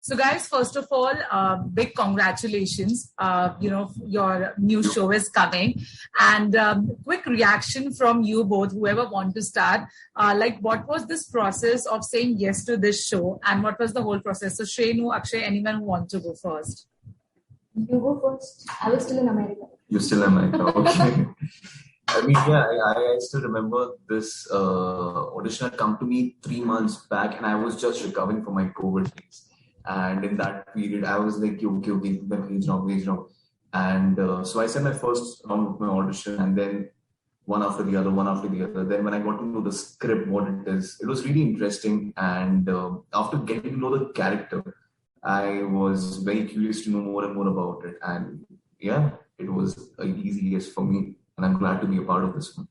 So guys, first of all, big congratulations. Your new show is coming. And quick reaction from you both, whoever want to start. What was this process of saying yes to this show? And what was the whole process? So Shrenu, Akshay, anyone who wants to go first? You go first. I was still in America. You're still in America, okay. I mean, yeah, I still remember this audition had come to me 3 months back, and I was just recovering from my COVID days. And in that period, I was like, okay, please no. And so I sent my first round of my audition, and then one after the other. Then when I got to know the script, what it is, it was really interesting. And after getting to know the character, I was very curious to know more and more about it. And yeah, it was an easy yes for me. And I'm glad to be a part of this one.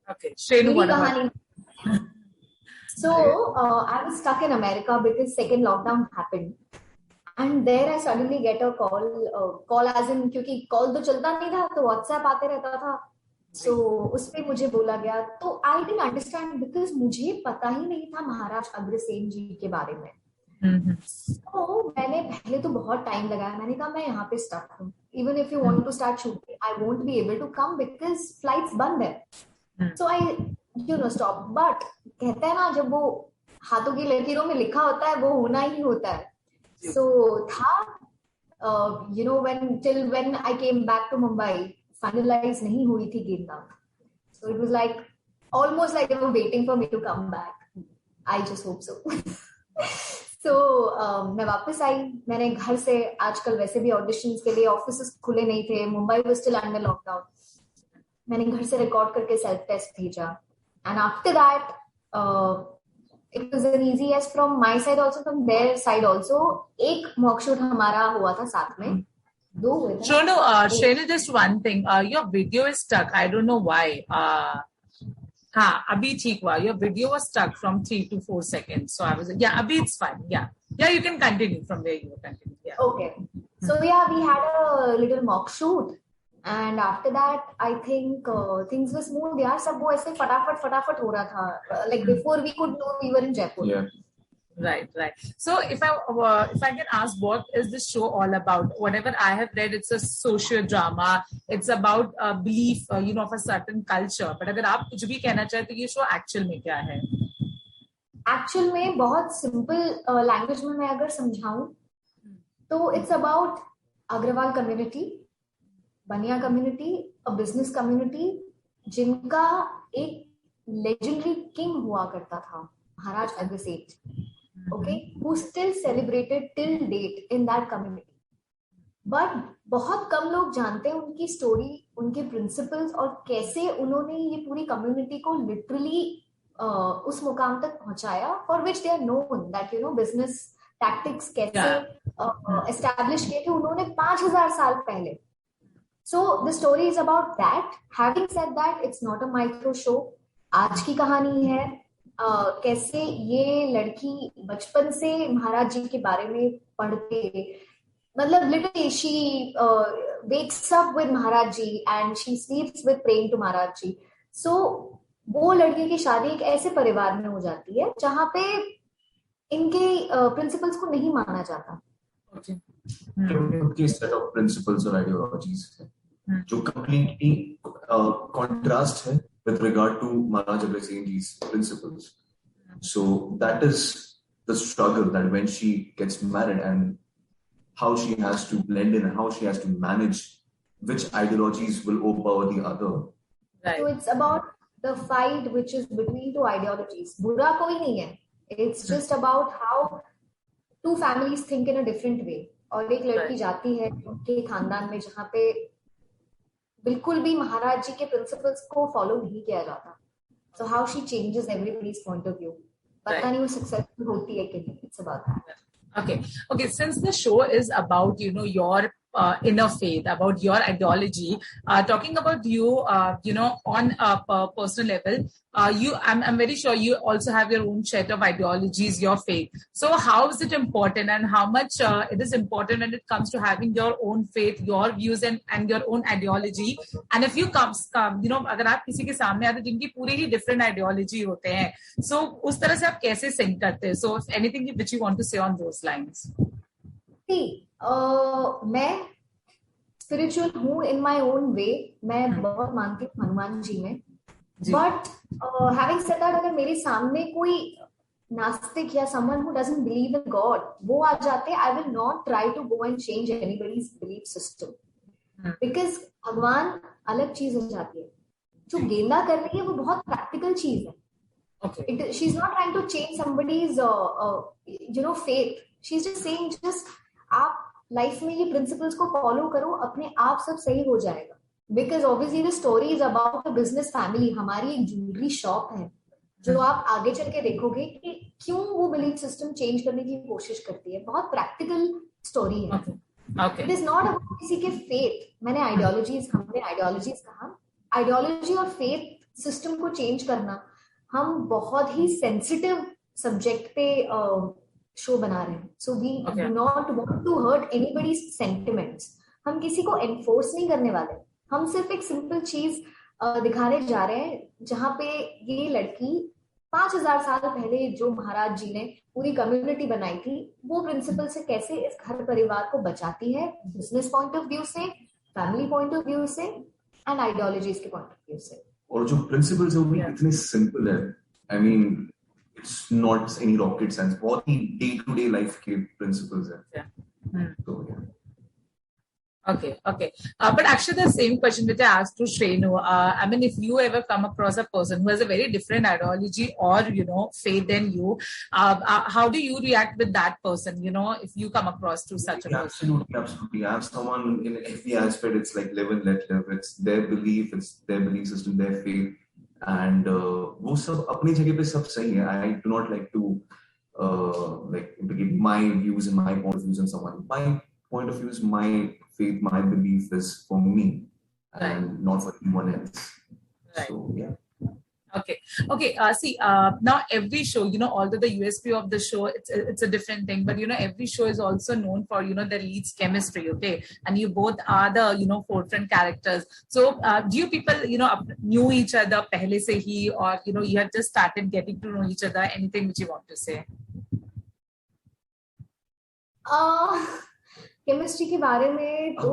Okay. Shrenu, what about? So, I was stuck in America because second lockdown happened. And there I suddenly get a call as in, क्योंकि call तो चलता नहीं था, तो WhatsApp आते रहता था. So, उस पे मुझे बोला गया. तो I didn't understand because मुझे पता ही नहीं था महाराज अग्रसेन जी के बारे में. So, मैंने पहले तो बहुत टाइम लगाया. मैंने कहा मैं यहाँ पे stuck हूँ. Even if you want to start shooting, I won't be able to come because flights बंद है. So I stop. But कहते हैं ना जब वो हाथों की लकीरों में लिखा होता है वो होना ही होता है. So था when I came back to Mumbai, finalize नहीं हुई थी गेंदा. So it was like almost like they were waiting for me to come back. I just hope so. So मैं वापस आई. मैंने घर से आजकल वैसे भी ऑडिशंस के लिए ऑफिसेस खुले नहीं थे. Mumbai was still under lockdown. मैंने घर से रिकॉर्ड करके सेल्फ टेस्ट भेजा. And after that, it was an easy yes from my side also, from their side also. एक mock shoot हमारा हुआ था साथ में. दो हुए थे. Shrenu, just one thing. Your video is stuck. I don't know why. Abhi theek hua. Your video was stuck from 3 to 4 seconds. So I was Abhi it's fine. Yeah, you can continue from where you were continuing. Yeah. Okay. So we had a little mock shoot. And after that, I think things were smooth. यार सब वो ऐसे फटाफट हो रहा था. Like before we could know, we were in Jaipur. Yeah. Right. So if I can ask, what is this show all about? Whatever I have read, it's a social drama. It's about belief, of a certain culture. But अगर आप कुछ भी कहना चाहे तो ये show actual में क्या है? Actual में बहुत simple language में मैं अगर समझाऊं तो it's about अग्रवाल community. बनिया कम्युनिटी, अ बिजनेस कम्युनिटी, जिनका एक लेजेंडरी किंग हुआ करता था, Maharaj Agrasen, okay, who still celebrated till date in that community. But बहुत कम लोग जानते हैं उनकी स्टोरी, उनके प्रिंसिपल्स और कैसे उन्होंने ये पूरी कम्युनिटी को लिटरली उस मुकाम तक पहुंचाया, for which they are known that business tactics कैसे establish किए थे उन्होंने 5000 साल पहले. So the story is about that. Having said that, it's not a micro show. आज की कहानी है कैसे ये लड़की बचपन से महाराज जी के बारे में पढ़ते, मतलब literally she wakes up with Maharaj ji and she sleeps with praying to Maharaj ji. So वो लड़की की शादी एक ऐसे परिवार में हो जाती है जहाँ पे इनके प्रिंसिपल्स को नहीं माना जाता. उनकी set of principles और ideologies जो completely contrast है with regard to Maharaja Agrasen ji's principles. So that is the struggle, that when she gets married and how she has to blend in and how she has to manage which ideologies will overpower the other. Right. So it's about the fight which is between two ideologies. बुरा कोई नहीं है. It's just about how two families think in a different way. और एक लड़की जाती है उनके खानदान में जहाँ पे बिल्कुल भी महाराज जी के प्रिंसिपल्स को फॉलो नहीं किया जाता. So how she changes everybody's point of view. पता नहीं वो सक्सेसफुल होती है कि नहीं. It's about that. Okay. Since the show is about your inner faith, about your ideology, talking about you, on a personal level, I'm very sure you also have your own set of ideologies, your faith. So how is it important, and how much it is important when it comes to having your own faith, your views and your own ideology? And if you come, अगर आप किसी के सामने आते जिनकी पूरी ही different ideology होते हैं, so उस तरह से आप कैसे sync करते हैं? So if anything which you want to say on those lines. मैं स्पिरिचुअल हूँ इन माय ओन वे, मैं बहुत मानती हूँ हनुमान जी में, बट हैविंग सेड दैट, अगर मेरे सामने कोई नास्तिक या someone who doesn't believe in God वो आ जाते, I will not try to go and change anybody's belief system, because भगवान अलग चीज हो जाती है। जो गेंदा कर रही है वो बहुत प्रैक्टिकल चीज है। She is not trying to change somebody's faith. She's just saying just आप लाइफ में ये प्रिंसिपल्स को फॉलो करो, अपने आप सब सही हो जाएगा। Because obviously the story is about a business family. हमारी एक ज्वेलरी शॉप है जो आप आगे चल के देखोगे कि क्यों वो बिलीफ सिस्टम चेंज करने की कोशिश करती है। बहुत प्रैक्टिकल स्टोरी है। इट इज नॉट अबाउट किसी के फेथ। हमने आइडियोलॉजीज कहा, आइडियोलॉजी और फेथ सिस्टम को चेंज करना, हम बहुत ही सेंसिटिव सब्जेक्ट पे शो बना रहे हैं। So we do not want to hurt anybody's sentiments. हम किसी को एनफोर्स नहीं करने वाले, हम सिर्फ एक सिंपल चीज दिखाने जा रहे हैं, जहां पे ये लड़की 5000 साल पहले जो महाराज जी ने पूरी कम्युनिटी बनाई थी, वो प्रिंसिपल से कैसे इस घर परिवार को बचाती है, बिजनेस पॉइंट ऑफ व्यू से, फैमिली पॉइंट ऑफ व्यू से एंड आइडियोलॉजीज के पॉइंट ऑफ व्यू से। और जो प्रिंसिपल्स है वो भी इतने सिंपल है। I mean it's not any rocket science, बहुत ही डे टू डे लाइफ के प्रिंसिपल्स है। तो Okay. But actually, the same question which I asked to Shrenu. I mean, if you ever come across a person who has a very different ideology or faith than you, how do you react with that person? If you come across to such a person. Absolutely. I have someone in every aspect. It's like live and let live. It's their belief. It's their belief system. Their faith. And वो सब अपनी जगह पे सब सही है. I do not like to give my views and my point of views on someone. My point of view is my faith, my belief is for me, and not for anyone else. Right. So yeah. Okay. See, now every show, although the USP of the show, it's a different thing, but every show is also known for their leads chemistry. Okay, and you both are the forefront characters. So do you people knew each other pehle se hi, or you have just started getting to know each other? Anything which you want to say? Chemistry के बारे में तो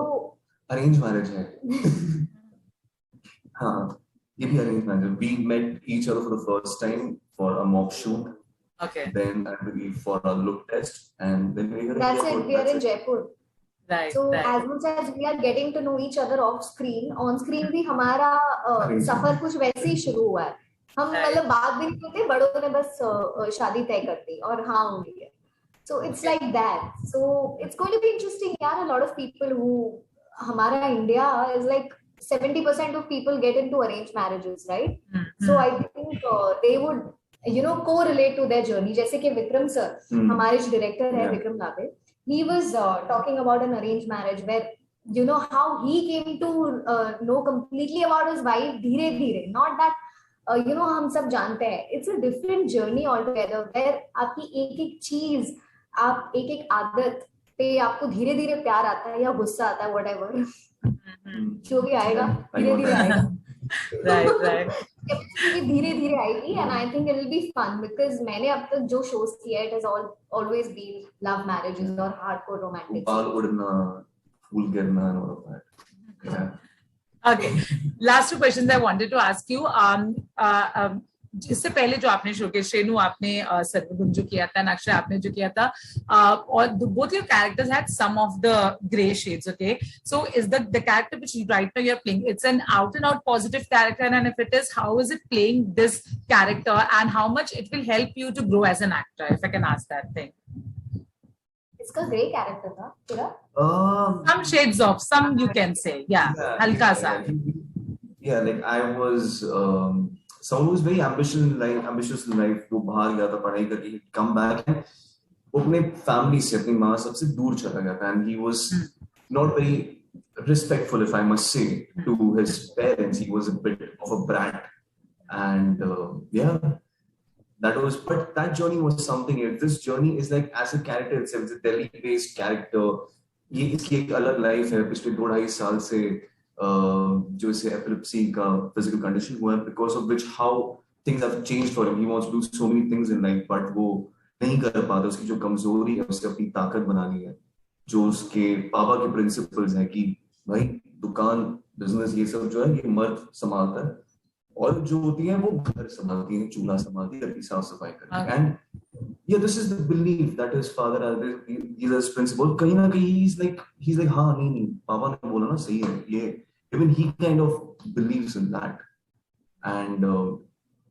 arrange marriage है। हाँ, ये भी arrange marriage. We met each other for the first time for a mock shoot. Okay. Then I believe for a look test, and then we are That's it. We are in Jaipur. Right. So as much as we are getting to know each other off screen, on screen भी हमारा सफर कुछ वैसे ही शुरू हुआ है। हम मतलब बात भी नहीं करते, बड़ों ने बस शादी तय कर दी और हाँ हो गई है। So it's like that. So it's going to be interesting. Yeah, a lot of people who, हमारा India is like 70% of people get into arranged marriages, right? So I think they would, correlate to their journey. जैसे कि Vikram sir, हमारे जो director है विक्रम लावे, he was talking about an arranged marriage where how he came to know completely about his wife धीरे धीरे. Not that हम सब जानते हैं. It's a different journey altogether where आपकी एक एक चीज, आप एक एक आदत पे आपको धीरे धीरे प्यार आता है या गुस्सा आता है, व्हाटएवर जो भी आएगा धीरे धीरे आएगा। Right. धीरे धीरे आएगी and I think it will be fun because मैंने अब तक जो शोज किया it has always been love marriages और हार्डकोर रोमांटिक। बाल उड़ना, फूल गिरना and all of that. Okay. Last two questions I wanted to ask you. इससे पहले जो आपने शो किया, श्रेनु आपने सर्वगुण जो किया था, अक्षय आपने जो किया था, और both your characters had some of the gray shades. Okay, so is the character which right now you're playing, it's an out and out positive character, and if it is, how is it playing this character and how much it will help you to grow as an actor, if I can ask that thing? इसका grey character था तेरा? Some shades of, some you can say, yeah, हल्का सा। Yeah, like I was someone who was very ambitious in life. वो बाहर गया था पढ़ाई करके, come back and वो अपने फैमिली से, अपनी माँ सबसे दूर चला गया था, and he was not very respectful, if I must say, to his parents. He was a bit of a brat, and but that journey was something. This journey is like, as a character itself, it's a Delhi-based character. ये इसकी एक अलग life है। पिछले 2-2.5 साल से जो इसे epilepsy का physical condition हुआ है, because of which how things have changed for him. He wants to do so many things in life, but वो नहीं कर पाता। उसकी जो कमजोरी है उसे अपनी ताकत बनानी है, जो उसके पापा के प्रिंसिपल्स हैं कि भाई दुकान बिजनेस ये सब जो है ये मर्द संभालता है, और जो होती है वो घर संभालती है, चूल्हा संभालती है, घर की साफ सफाई करती है. And yeah, this is the belief that his father he's as principal. कहीं ना कहीं he's like हाँ नहीं पापा ने बोला ना सही है ये. Even he kind of believes in that, and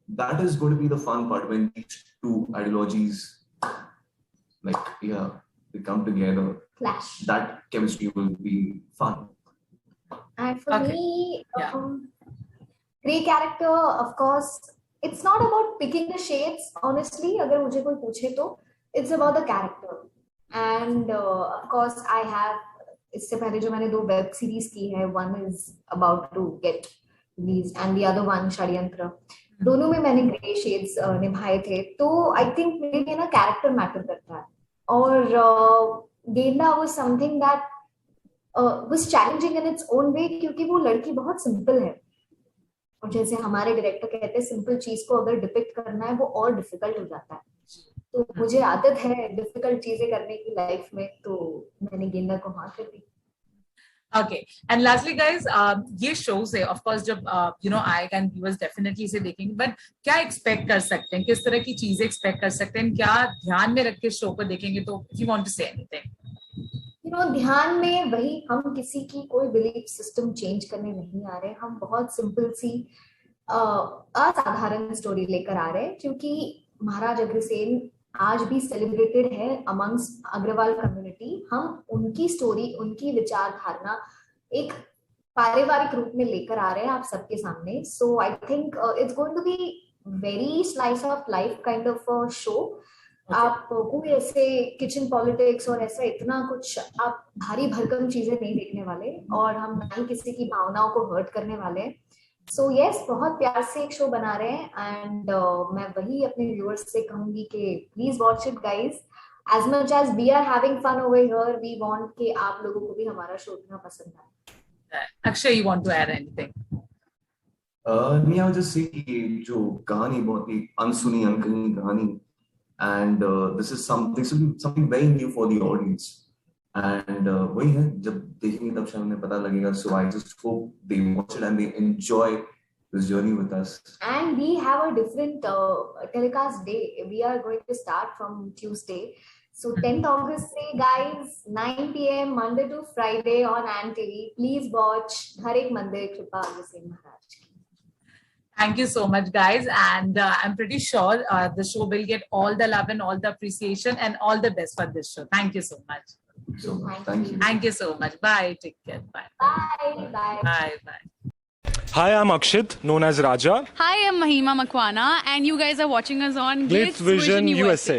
that is going to be the fun part when these two ideologies they come together. Clash. That chemistry will be fun. And for me, Grey character, of course, it's not about picking the shades. Honestly, अगर मुझे कोई पूछे तो it's about the character. And of course, I have इससे पहले जो मैंने 2 web series की है, one is about to get released and the other one षड्यंत्र. दोनों में मैंने ग्रे शेड्स निभाए थे, तो आई थिंक मेरे लिए ना कैरेक्टर मैटर करता है. और गेंदा was something that was challenging in its own way, क्योंकि वो लड़की बहुत सिंपल है, और जैसे हमारे डायरेक्टर कहते हैं सिंपल चीज को अगर डिपिक्ट करना है वो और डिफिकल्ट हो जाता है. तो मुझे आदत है डिफिकल्ट चीजें करने की लाइफ में, तो मैंने गेंदा को हाँ कर दी. Okay, and lastly guys, ये शो से of course जब I and viewers definitely से देखेंगे, but क्या expect कर सकते हैं, किस तरह की चीजें expect कर सकते हैं, क्या ध्यान में रख के शो को देखेंगे, तो if you want to say anything. ध्यान में वही, हम किसी की कोई बिलीफ सिस्टम चेंज करने नहीं आ रहे. हम बहुत सिंपल सी असाधारण स्टोरी लेकर आ रहे हैं, क्योंकि महाराज अग्रसेन आज भी सेलिब्रेटेड है अमंग्स अग्रवाल कम्युनिटी. हम उनकी स्टोरी, उनकी विचारधारणा एक पारिवारिक रूप में लेकर आ रहे हैं आप सबके सामने. So I think it's going to be very slice of life kind of show. आप कोई ऐसे किचन पॉलिटिक्स और ऐसा इतना कुछ आप भारी भरकम चीजें नहीं देखने वाले, और हम ना ही किसी की भावनाओं को हर्ट करने वाले हैं. सो यस, बहुत प्यार से एक शो बना रहे हैं, एंड मैं वही अपने व्यूअर्स से कहूंगी कि please watch it guys. As much as we are having fun over here, we want कि आप लोगों को भी हमारा शो इतना पसंद आए. Akshay, you want to add anything? नहीं, I would just say कि जो कहानी बहुत ही अनसुनी अनकही कहानी, and this will be something very new for the audience, and वही है, जब देखेंगे तब शायद उन्हें पता लगेगा. So I just hope they watch it and they enjoy this journey with us. And we have a different telecast day. We are going to start from Tuesday. So 10th August से guys, 9 PM Monday to Friday on ANTV. Please watch हर एक मंदिर कृपा अग्रसेन महाराज की. Thank you so much, guys, and I'm pretty sure the show will get all the love and all the appreciation, and all the best for this show. Thank you so much. Thank you. Thank you so much. Bye. Take care. Bye. Bye. Bye. Bye. Bye. Hi, I'm Akshit, known as Raja. Hi, I'm Mahima Makwana, and you guys are watching us on Glitz Vision USA.